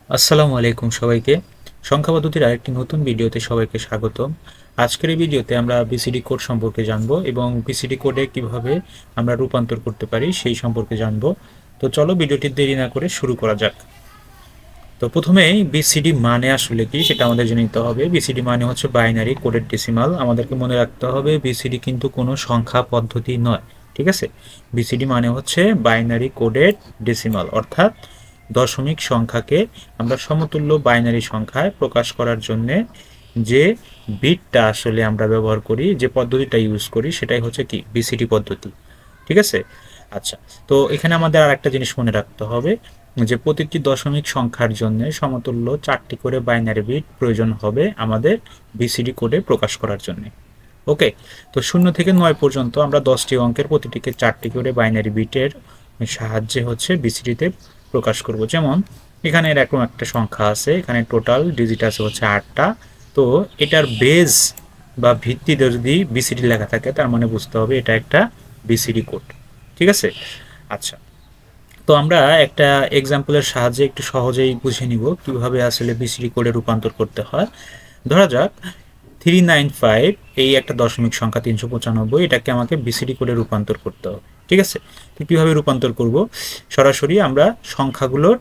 আসসালামু আলাইকুম সবাইকে। সংখ্যা পদ্ধতির আরেকটি নতুন ভিডিওতে সবাইকে স্বাগতম। আজকের এই ভিডিওতে আমরা বিসিডি কোড সম্পর্কে জানব এবং বিসিডি কোডে কিভাবে আমরা রূপান্তর করতে পারি সেই সম্পর্কে জানব। তো চলো ভিডিওটি দেরি না করে শুরু করা যাক। তো প্রথমেই বিসিডি মানে আসলে কি সেটা আমাদের জেনে নিতে হবে। বিসিডি মানে হচ্ছে বাইনারি কোডেড ডেসিমাল। আমাদেরকে মনে রাখতে হবে বিসিডি কিন্তু কোনো সংখ্যা পদ্ধতি নয়, ঠিক আছে। বিসিডি মানে হচ্ছে বাইনারি কোডেড ডেসিমাল, অর্থাৎ দশমিক সংখ্যাকে আমরা সমতুল্য বাইনারি সংখ্যায় প্রকাশ করার জন্য যে বিটটা আসলে আমরা ব্যবহার করি, যে পদ্ধতিটা ইউজ করি, সেটাই হচ্ছে কি বিসিডি পদ্ধতি, ঠিক আছে। আচ্ছা, তো এখানে আমাদের আর একটা জিনিস মনে রাখতে হবে যে প্রতিটি দশমিক সংখ্যার জন্য সমতুল্য 4টি করে বাইনারি বিট প্রয়োজন হবে আমাদের বিসিডি কোডে প্রকাশ করার জন্য। ওকে, তো 0 থেকে 9 পর্যন্ত আমরা 10টি অঙ্কের প্রতিটিকে 4টি করে বাইনারি বিটের সাহায্যে হচ্ছে বিসিডিতে প্রকাশ করব। যেমন এখানে এরকম একটা সংখ্যা আছে, এখানে টোটাল ডিজিট আছে হচ্ছে 8টা। তো এটার বেজ বা ভিত্তিতে যদি বিসিডি লেখা থাকে তার মানে বুঝতে হবে এটা একটা বিসিডি কোড, ঠিক আছে। আচ্ছা, তো আমরা একটা এক্সাম্পলের সাহায্যে একটু সহজেই বুঝে নিব কিভাবে আসলে বিসিডি কোডে রূপান্তর করতে হয়। ধরা যাক 395 এই একটা দশমিক সংখ্যা 395, এটাকে আমাকে বিসিডি কোডে রূপান্তর করতে হবে, ঠিক আছে। তো কীভাবে রূপান্তর করব? সরাসরি আমরা সংখ্যাগুলোর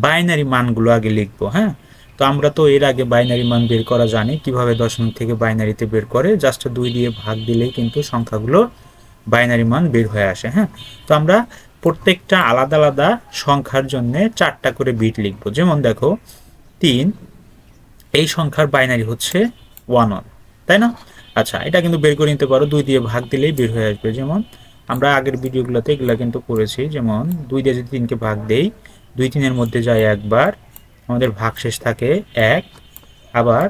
বাইনারি মানগুলো আগে লিখবো। হ্যাঁ, তো আমরা তো এর আগে বাইনারি মান বের করা জানি, কিভাবে দশমিক থেকে বাইনারিতে বের করে জাস্ট 2 দিয়ে ভাগ দিলেই কিন্তু সংখ্যাগুলো বাইনারি মান বের হয়ে আসে। হ্যাঁ, তো আমরা প্রত্যেকটা আলাদা আলাদা সংখ্যার জন্য 4টা করে বিট লিখবো। যেমন দেখো 3, এই সংখ্যার বাইনারি হচ্ছে 11, তাই না? আচ্ছা, এটা কিন্তু বের করে নিতে পারো, 2 দিয়ে ভাগ দিলেই বের হয়ে আসবে। যেমন আমরা আগের ভিডিওগুলোতে এগুলো কিন্তু করেছি। যেমন 2 দিয়ে যদি 3কে ভাগ দেই, 2 3-এর মধ্যে যায় একবার, আমাদের ভাগশেষ থাকে 1। আবার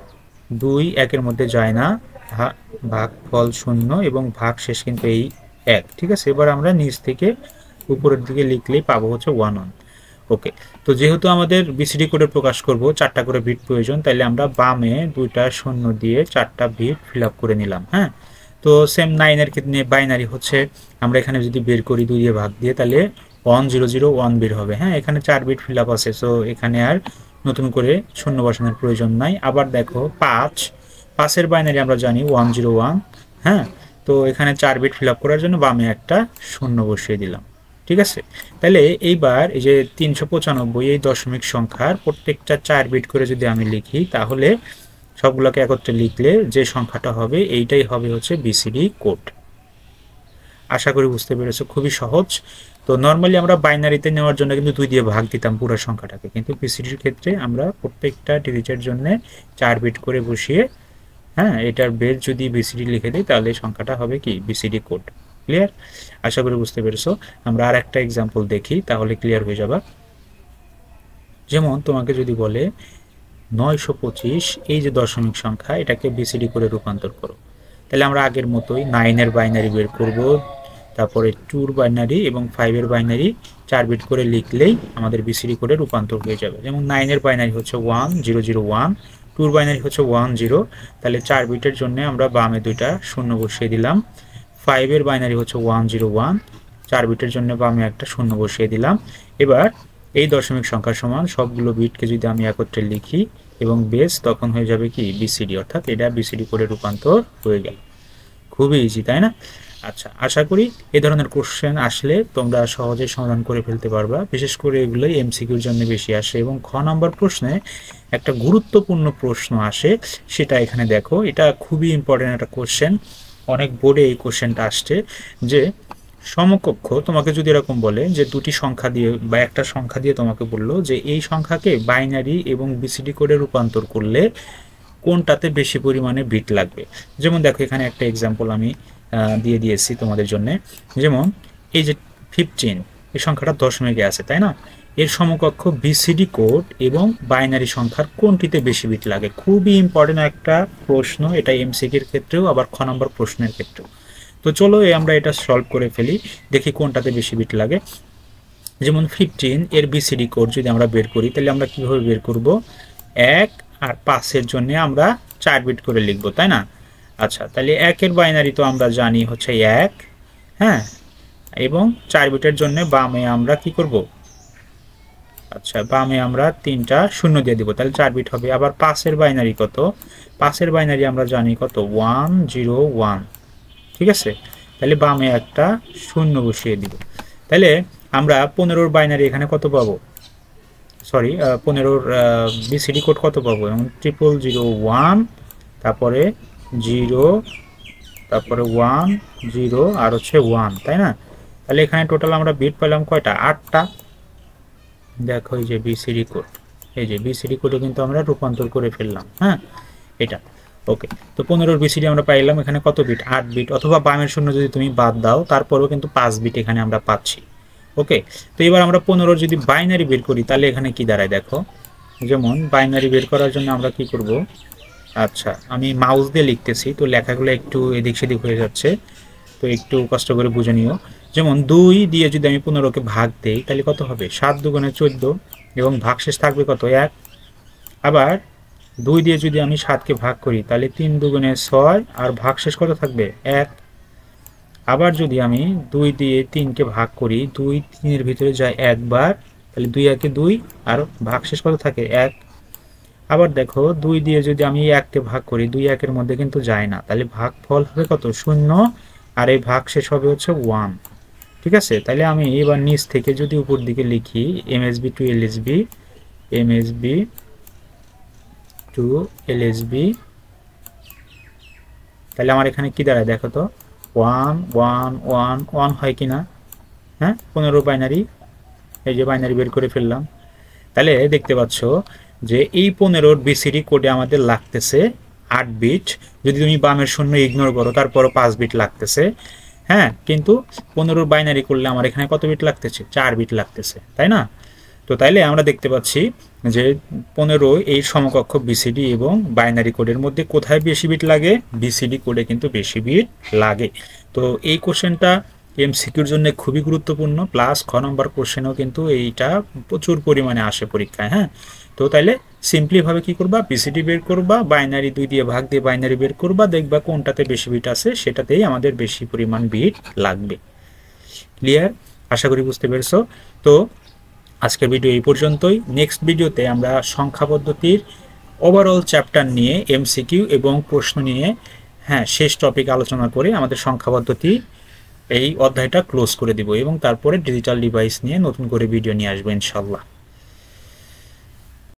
2 1-এর মধ্যে যায় না, ভাগফল 0 এবং ভাগশেষ কিন্তু এই 1, ঠিক আছে। এবার আমরা নিচ থেকে উপরের দিকে লিখলেই পাবো হচ্ছে 11। ওকে, তো যেহেতু আমাদের বিসিডি কোডে প্রকাশ করব 4টা করে বিট প্রয়োজন, তাইলে আমরা বামে 2টা শূন্য দিয়ে 4টা বিট ফিল আপ করে নিলাম। হ্যাঁ, তো সেম 9-এর ক্ষেত্রে বাইনারি হচ্ছে আমরা এখানে যদি বের করি 2 দিয়ে ভাগ দিয়ে, তাহলে 1001 বের হবে। হ্যাঁ, এখানে 4 বিট ফিল আপ আছে, সো এখানে আর নতুন করে শূন্য বসানোর প্রয়োজন নাই। আবার দেখো 5-এর বাইনারি আমরা জানি 101। হ্যাঁ, তো এখানে 4 বিট ফিল আপ করার জন্য বামে একটা শূন্য বসিয়ে দিলাম, ঠিক আছে। তাহলে এইবার এই যে 395 এই দশমিক সংখ্যার প্রত্যেকটা 4 বিট করে যদি আমি লিখি, তাহলে সবগুলোকে একত্রে লিখলে যে সংখ্যাটা হবে এইটাই হবে হচ্ছে বিসিডি কোড। আশা করি বুঝতে পেরেছো, খুবই সহজ। তো নর্মালি আমরা বাইনারিতে নেওয়ার জন্য কিন্তু 2 দিয়ে ভাগ দিতাম পুরো সংখ্যাটাকে, কিন্তু বিসিডির ক্ষেত্রে আমরা প্রত্যেকটা ডিজিটের জন্য 4 বিট করে বসিয়ে, হ্যাঁ, এটার বেস যদি বিসিডি লিখে দিই তাহলে সংখ্যাটা হবে কি বিসিডি কোড। ক্লিয়ার? আশা করি বুঝতে পেরেছো। আমরা আর একটা এক্সাম্পল দেখি, তাহলে ক্লিয়ার হয়ে যাবে। যেমন তোমাকে যদি বলে 925 এই যে দশমিক সংখ্যা, এটাকে বিসিডি করে রূপান্তর করো, তাহলে আমরা আগের মতোই 9-এর বাইনারি বের করব, তারপরে 2-র বাইনারি এবং 5-এর বাইনারি 4 বিট করে লিখলেই আমাদের বিসিডি কোডে রূপান্তর হয়ে যাবে। যেমন 9-এর বাইনারি হচ্ছে 1001, 2-র বাইনারি হচ্ছে 10, তাহলে 4 বিটের জন্য আমরা বামে 2টা শূন্য বসিয়ে দিলাম। 5-এর বাইনারি হচ্ছে 101, 4 বিটের জন্য বামে একটা শূন্য বসিয়ে দিলাম। এবার এই দশমিক সংখ্যার সমান সবগুলো বিটকে যদি আমি একত্রে লিখি এবং বেস, তখন হয়ে যাবে কি বিসিডি, অর্থাৎ এটা বিসিডি কোডে রূপান্তর হয়ে গেল। খুবই ইজি, তাই না? আচ্ছা, আশা করি এই ধরনের কোশ্চেন আসলে তোমরা সহজে সমাধান করে ফেলতে পারবা। বিশেষ করে এগুলোই এমসিকিউর জন্য বেশি আসে এবং খ নম্বর প্রশ্নে একটা গুরুত্বপূর্ণ প্রশ্ন আসে, সেটা এখানে দেখো। এটা খুবই ইম্পর্টেন্ট একটা কোশ্চেন, অনেক বোর্ডে এই কোশ্চেনটা আসছে যে সমকক্ষ তোমাকে যদি এরকম বলে যে দুটি সংখ্যা দিয়ে বা একটা সংখ্যা দিয়ে তোমাকে বললো যে এই সংখ্যাকে বাইনারি এবং বিসিডি কোডে রূপান্তর করলে কোনটাতে বেশি পরিমাণে বিট লাগবে। যেমন দেখো এখানে একটা এক্সাম্পল আমি দিয়ে দিয়েছি তোমাদের জন্য। যেমন এই যে 15 এই সংখ্যাটা দশমিকে আছে, তাই না? এর সমকক্ষ বিসিডি কোড এবং বাইনারি সংখ্যার কোনটিতে বেশি বিট লাগে? খুবই ইম্পর্টেন্ট একটা প্রশ্ন, এটা এমসিকিউর ক্ষেত্রেও আবার খ নম্বর প্রশ্নের ক্ষেত্রেও। তো চলো আমরা এটা সলভ করে ফেলি, দেখি কোনটাতে বেশি বিট লাগে। যেমন 15 এর বিসিডি কোড যদি আমরা বের করি, তাহলে আমরা কিভাবে বের করব? 1 আর 5-এর জন্য আমরা 4 বিট করে লিখব, তাই না? আচ্ছা, তাহলে 1-এর বাইনারি তো আমরা জানি হচ্ছে 1, হ্যাঁ, এবং 4 বিটের জন্য বামে আমরা কি করব? আচ্ছা, বামে আমরা 3টা শূন্য দিয়ে দিব, তাহলে 4 বিট হবে। আবার 5-এর বাইনারি কত? 5-এর বাইনারি আমরা জানি কত, 1 0 1। ঠিক আছে, তাহলে বামে একটা শূন্য বসিয়ে দিব। তাহলে আমরা 15-র বাইনারি এখানে কত পাবো, সরি 15-র বিসিডি কোড কত পাবো, এবং 0001, তারপরে 0, তারপরে 1 0 আর হচ্ছে 1, তাই না? তাহলে এখানে টোটাল আমরা বিট পেলাম কয়টা, 8টা। দেখো এই যে বিসিডি কোড, এই যে বিসিডি কোডে কিন্তু আমরা রূপান্তর করে ফেললাম। হ্যাঁ, এটা ওকে। তো 15-র বিসিডি আমরা পাইলাম এখানে কত বিট, 8 বিট, অথবা বামের শূন্য যদি তুমি বাদ দাও তারপরেও কিন্তু 5 বিট এখানে আমরা পাচ্ছি। ওকে, তো এবার আমরা 15-র যদি বাইনারি বের করি তাহলে এখানে কি দাঁড়ায় দেখো। যেমন বাইনারি বের করার জন্য আমরা কি করব, আচ্ছা আমি মাউস দিয়ে লিখতেছি তো লেখাগুলো একটু এদিক সেদিক হয়ে যাচ্ছে, তো একটু কষ্ট করে বুঝে নিও। যেমন 2 দিয়ে যদি আমি 15-কে ভাগ দেই তাহলে কত হবে, 7 দুগুণে 14, এবং ভাগশেষ থাকবে কত, 1। আবার 2 দিয়ে যদি আমি 7কে ভাগ করি তাহলে 3 দুগুণে 6, আর ভাগশেষ কত থাকবে, 1। আবার যদি আমি 2 দিয়ে 3কে ভাগ করি, 2 3-এর ভিতরে যায় একবার, তাহলে 2 একে 2, আর ভাগশেষ কত থাকে, 1। আবার দেখো 2 দিয়ে যদি আমি 1কে ভাগ করি, 2 1-এর মধ্যে কিন্তু যায় না, তাহলে ভাগফল হবে কত, 0, আর এই ভাগশেষ হবে হচ্ছে 1। ঠিক আছে, তাহলে আমি এবার নিচ থেকে যদি উপর দিকে লিখি MSB to LSB, MSB to LSB, তাহলে আমার এখানে কি দাঁড়ায় দেখো তো, 1 1 1 1 হয় কিনা। হ্যাঁ, 15 বাইনারি, এই যে বাইনারি বের করে ফেললাম। তাহলে দেখতে পাচ্ছ যে এই 15-র বিসিডি কোডে আমাদের লাগতেছে 8 বিট। যদি তুমি বামের শূন্য ইগনোর করো তারপরও 5 বিট লাগতেছে। হ্যাঁ, কিন্তু 15-র বাইনারি করলে আমার এখানে কত বিট লাগতেছে, 4 বিট লাগতেছে, তাই না? তো তাইলে আমরা দেখতে পাচ্ছি যে 15 এই সমকক্ষ বিসিডি এবং বাইনারি কোডের মধ্যে কোথায় বেশি বিট লাগে, বিসিডি কোডে কিন্তু বেশি বিট লাগে। তো এই কোশ্চেনটা এমসিকিউর জন্য খুবই গুরুত্বপূর্ণ, প্লাস খ নম্বর কোশ্চেনও কিন্তু এইটা প্রচুর পরিমাণে আসে পরীক্ষায়। হ্যাঁ, তো তাইলে সিম্পলিভাবে কি করবা, বিসিডি বের করবা, বাইনারি 2 দিয়ে ভাগ দিয়ে বাইনারি বের করবা, দেখবা কোনটাতে বেশি বিট আছে সেটাতেই আমাদের বেশি পরিমাণ বিট লাগবে। ক্লিয়ার? আশা করি বুঝতে পেরেছো। তো আজকের ভিডিও এই পর্যন্তই। নেক্সট ভিডিওতে আমরা সংখ্যা পদ্ধতির ওভারঅল চ্যাপ্টার নিয়ে এমসিকিউ এবং প্রশ্ন নিয়ে শেষ টপিক আলোচনা করে আমাদের সংখ্যা পদ্ধতি এই অধ্যায়টা ক্লোজ করে দিব, এবং তারপরে ডিজিটাল ডিভাইস নিয়ে নতুন করে ভিডিও নিয়ে আসবো ইনশাল্লাহ।